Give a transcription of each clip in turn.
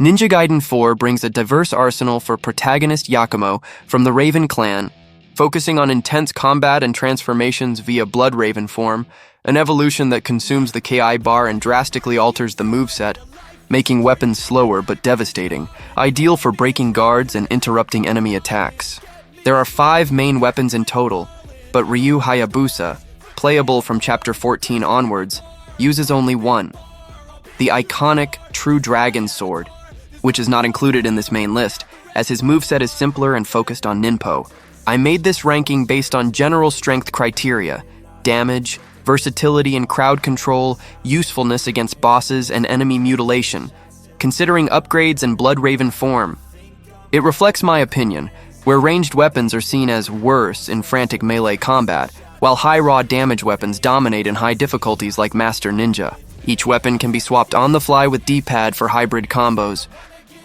Ninja Gaiden 4 brings a diverse arsenal for protagonist Yakumo from the Raven clan, focusing on intense combat and transformations via Blood Raven form, an evolution that consumes the KI bar and drastically alters the moveset, making weapons slower but devastating, ideal for breaking guards and interrupting enemy attacks. There are 5 main weapons in total, but Ryu Hayabusa, playable from Chapter 14 onwards, uses only one: the iconic True Dragon Sword, which is not included in this main list, as his moveset is simpler and focused on ninpo. I made this ranking based on general strength criteria: damage, versatility and crowd control, usefulness against bosses, and enemy mutilation, considering upgrades and Blood Raven form. It reflects my opinion, where ranged weapons are seen as worse in frantic melee combat, while high raw damage weapons dominate in high difficulties like Master Ninja. Each weapon can be swapped on the fly with D-pad for hybrid combos.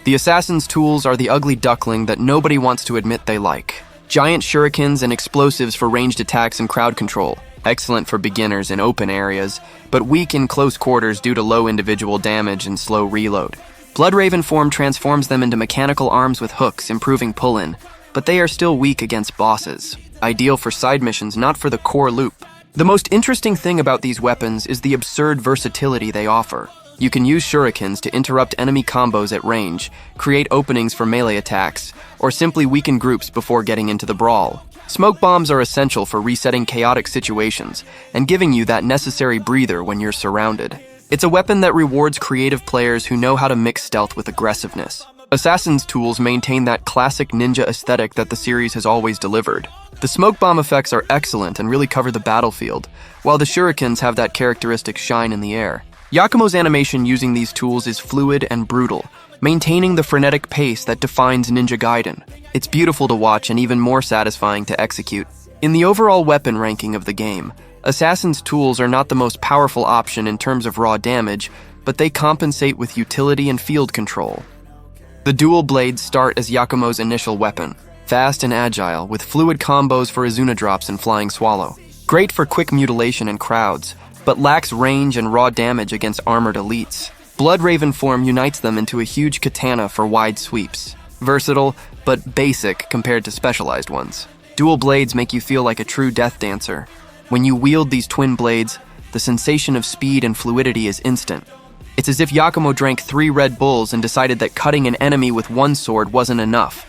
The assassin's tools are the ugly duckling that nobody wants to admit they like. Giant shurikens and explosives for ranged attacks and crowd control. Excellent for beginners in open areas, but weak in close quarters due to low individual damage and slow reload. Blood Raven form transforms them into mechanical arms with hooks, improving pull-in, but they are still weak against bosses. Ideal for side missions, not for the core loop. The most interesting thing about these weapons is the absurd versatility they offer. You can use shurikens to interrupt enemy combos at range, create openings for melee attacks, or simply weaken groups before getting into the brawl. Smoke bombs are essential for resetting chaotic situations and giving you that necessary breather when you're surrounded. It's a weapon that rewards creative players who know how to mix stealth with aggressiveness. Assassin's tools maintain that classic ninja aesthetic that the series has always delivered. The smoke bomb effects are excellent and really cover the battlefield, while the shurikens have that characteristic shine in the air. Yakumo's animation using these tools is fluid and brutal, maintaining the frenetic pace that defines Ninja Gaiden. It's beautiful to watch and even more satisfying to execute. In the overall weapon ranking of the game, Assassin's tools are not the most powerful option in terms of raw damage, but they compensate with utility and field control. The dual blades start as Yakumo's initial weapon, fast and agile, with fluid combos for Izuna drops and Flying Swallow. Great for quick mutilation in crowds, but lacks range and raw damage against armored elites. Blood Raven form unites them into a huge katana for wide sweeps. Versatile, but basic compared to specialized ones. Dual blades make you feel like a true death dancer. When you wield these twin blades, the sensation of speed and fluidity is instant. It's as if Yakumo drank 3 Red Bulls and decided that cutting an enemy with one sword wasn't enough.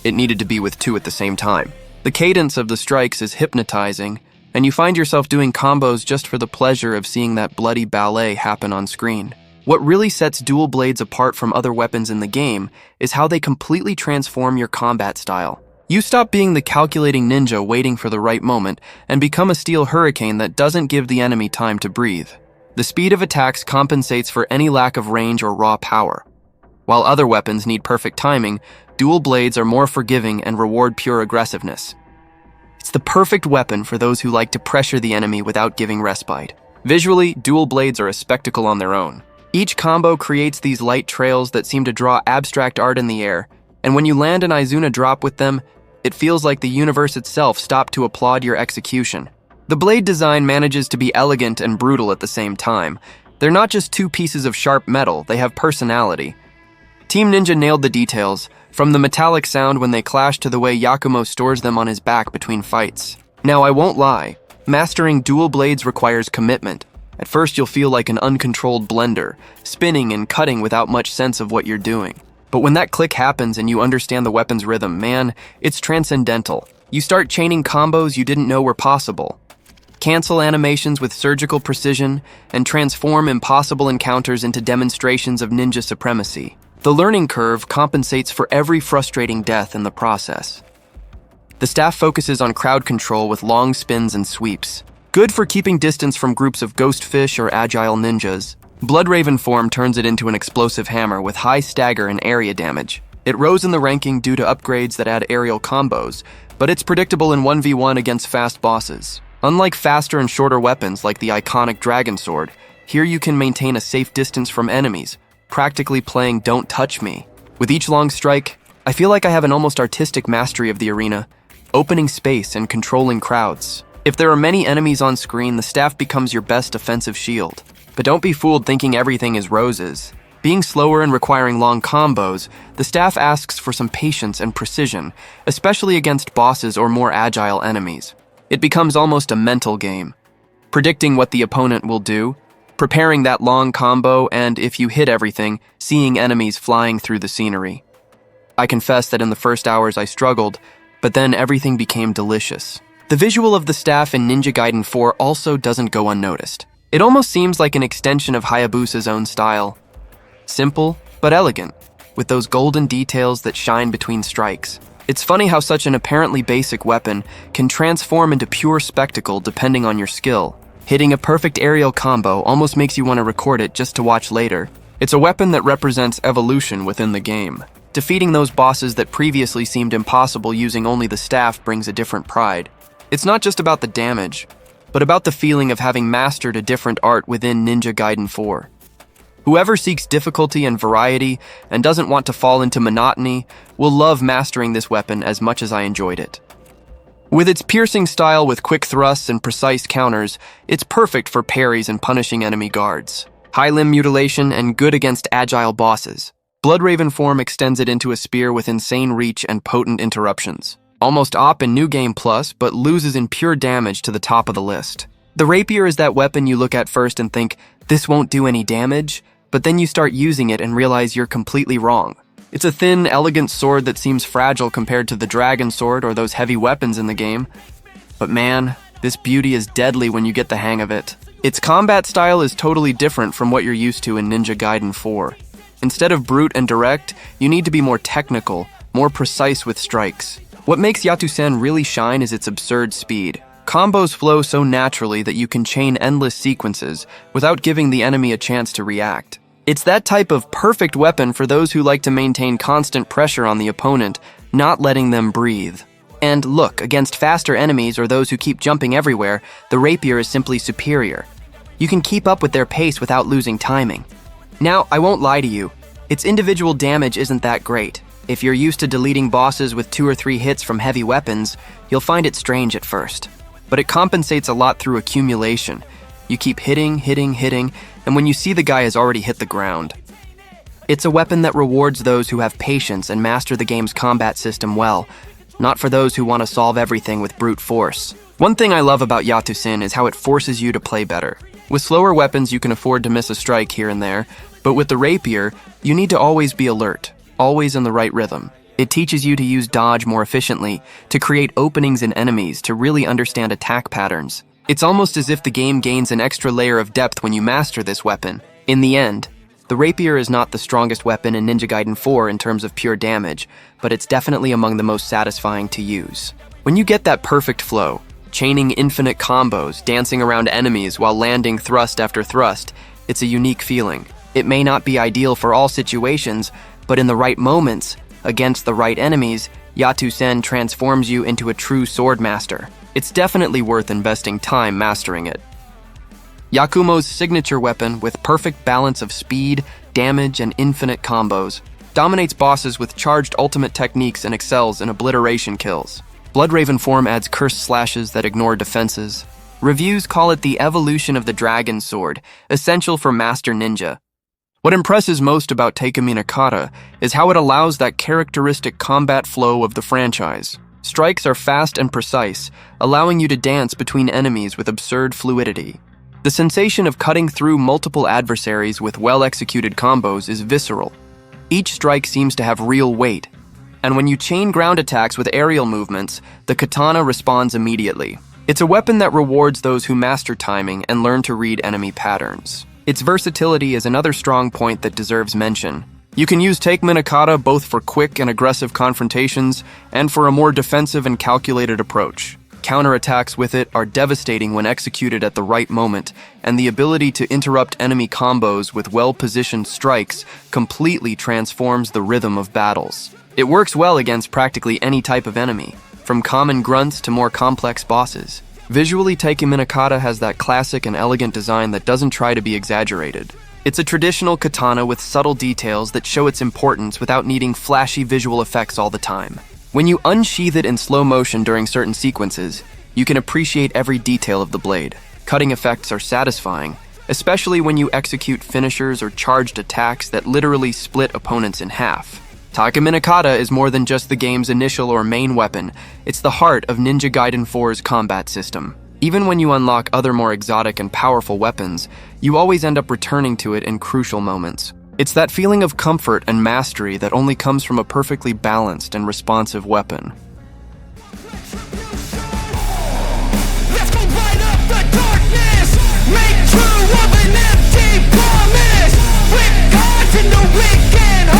It needed to be with 2 at the same time. The cadence of the strikes is hypnotizing, and you find yourself doing combos just for the pleasure of seeing that bloody ballet happen on screen. What really sets dual blades apart from other weapons in the game is how they completely transform your combat style. You stop being the calculating ninja waiting for the right moment and become a steel hurricane that doesn't give the enemy time to breathe. The speed of attacks compensates for any lack of range or raw power. While other weapons need perfect timing, dual blades are more forgiving and reward pure aggressiveness. It's the perfect weapon for those who like to pressure the enemy without giving respite. Visually, dual blades are a spectacle on their own. Each combo creates these light trails that seem to draw abstract art in the air, and when you land an Izuna drop with them, it feels like the universe itself stopped to applaud your execution. The blade design manages to be elegant and brutal at the same time. They're not just 2 pieces of sharp metal, they have personality. Team Ninja nailed the details, from the metallic sound when they clash to the way Yakumo stores them on his back between fights. Now, I won't lie, mastering dual blades requires commitment. At first, you'll feel like an uncontrolled blender, spinning and cutting without much sense of what you're doing. But when that click happens and you understand the weapon's rhythm, man, it's transcendental. You start chaining combos you didn't know were possible. Cancel animations with surgical precision, and transform impossible encounters into demonstrations of ninja supremacy. The learning curve compensates for every frustrating death in the process. The staff focuses on crowd control with long spins and sweeps. Good for keeping distance from groups of ghost fish or agile ninjas. Blood Raven form turns it into an explosive hammer with high stagger and area damage. It rose in the ranking due to upgrades that add aerial combos, but it's predictable in 1v1 against fast bosses. Unlike faster and shorter weapons like the iconic Dragon Sword, here you can maintain a safe distance from enemies, practically playing Don't Touch Me. With each long strike, I feel like I have an almost artistic mastery of the arena, opening space and controlling crowds. If there are many enemies on screen, the staff becomes your best defensive shield. But don't be fooled thinking everything is roses. Being slower and requiring long combos, the staff asks for some patience and precision, especially against bosses or more agile enemies. It becomes almost a mental game, predicting what the opponent will do, preparing that long combo, and if you hit everything, seeing enemies flying through the scenery. I confess that in the first hours I struggled, but then everything became delicious. The visual of the staff in Ninja Gaiden 4 also doesn't go unnoticed. It almost seems like an extension of Hayabusa's own style. Simple, but elegant, with those golden details that shine between strikes. It's funny how such an apparently basic weapon can transform into pure spectacle depending on your skill. Hitting a perfect aerial combo almost makes you want to record it just to watch later. It's a weapon that represents evolution within the game. Defeating those bosses that previously seemed impossible using only the staff brings a different pride. It's not just about the damage, but about the feeling of having mastered a different art within Ninja Gaiden 4. Whoever seeks difficulty and variety and doesn't want to fall into monotony will love mastering this weapon as much as I enjoyed it. With its piercing style with quick thrusts and precise counters, it's perfect for parries and punishing enemy guards. High limb mutilation and good against agile bosses. Bloodraven form extends it into a spear with insane reach and potent interruptions. Almost OP in New Game Plus, but loses in pure damage to the top of the list. The Rapier is that weapon you look at first and think, this won't do any damage, but then you start using it and realize you're completely wrong. It's a thin, elegant sword that seems fragile compared to the dragon sword or those heavy weapons in the game. But man, this beauty is deadly when you get the hang of it. Its combat style is totally different from what you're used to in Ninja Gaiden 4. Instead of brute and direct, you need to be more technical, more precise with strikes. What makes Yatousen really shine is its absurd speed. Combos flow so naturally that you can chain endless sequences without giving the enemy a chance to react. It's that type of perfect weapon for those who like to maintain constant pressure on the opponent, not letting them breathe. And look, against faster enemies or those who keep jumping everywhere, the Rapier is simply superior. You can keep up with their pace without losing timing. Now, I won't lie to you, its individual damage isn't that great. If you're used to deleting bosses with 2 or 3 hits from heavy weapons, you'll find it strange at first. But it compensates a lot through accumulation. You keep hitting, and when you see the guy has already hit the ground. It's a weapon that rewards those who have patience and master the game's combat system well, not for those who want to solve everything with brute force. One thing I love about Yatousen is how it forces you to play better. With slower weapons, you can afford to miss a strike here and there, but with the Rapier, you need to always be alert, always in the right rhythm. It teaches you to use dodge more efficiently, to create openings in enemies, to really understand attack patterns. It's almost as if the game gains an extra layer of depth when you master this weapon. In the end, the Rapier is not the strongest weapon in Ninja Gaiden 4 in terms of pure damage, but it's definitely among the most satisfying to use. When you get that perfect flow, chaining infinite combos, dancing around enemies while landing thrust after thrust, it's a unique feeling. It may not be ideal for all situations, but in the right moments, against the right enemies, Yatousen transforms you into a true sword master. It's definitely worth investing time mastering it. Yakumo's signature weapon, with perfect balance of speed, damage, and infinite combos, dominates bosses with charged ultimate techniques and excels in obliteration kills. Bloodraven form adds cursed slashes that ignore defenses. Reviews call it the evolution of the dragon sword, essential for Master Ninja. What impresses most about Takeminakata is how it allows that characteristic combat flow of the franchise. Strikes are fast and precise, allowing you to dance between enemies with absurd fluidity. The sensation of cutting through multiple adversaries with well-executed combos is visceral. Each strike seems to have real weight, and when you chain ground attacks with aerial movements, the Katana responds immediately. It's a weapon that rewards those who master timing and learn to read enemy patterns. Its versatility is another strong point that deserves mention. You can use Takeminakata both for quick and aggressive confrontations and for a more defensive and calculated approach. Counterattacks with it are devastating when executed at the right moment, and the ability to interrupt enemy combos with well-positioned strikes completely transforms the rhythm of battles. It works well against practically any type of enemy, from common grunts to more complex bosses. Visually, Takeminakata has that classic and elegant design that doesn't try to be exaggerated. It's a traditional katana with subtle details that show its importance without needing flashy visual effects all the time. When you unsheath it in slow motion during certain sequences, you can appreciate every detail of the blade. Cutting effects are satisfying, especially when you execute finishers or charged attacks that literally split opponents in half. Takeminakata is more than just the game's initial or main weapon, it's the heart of Ninja Gaiden 4's combat system. Even when you unlock other more exotic and powerful weapons, you always end up returning to it in crucial moments. It's that feeling of comfort and mastery that only comes from a perfectly balanced and responsive weapon. Let's go light up the darkness, make true of an empty promise, with gods in the weekend.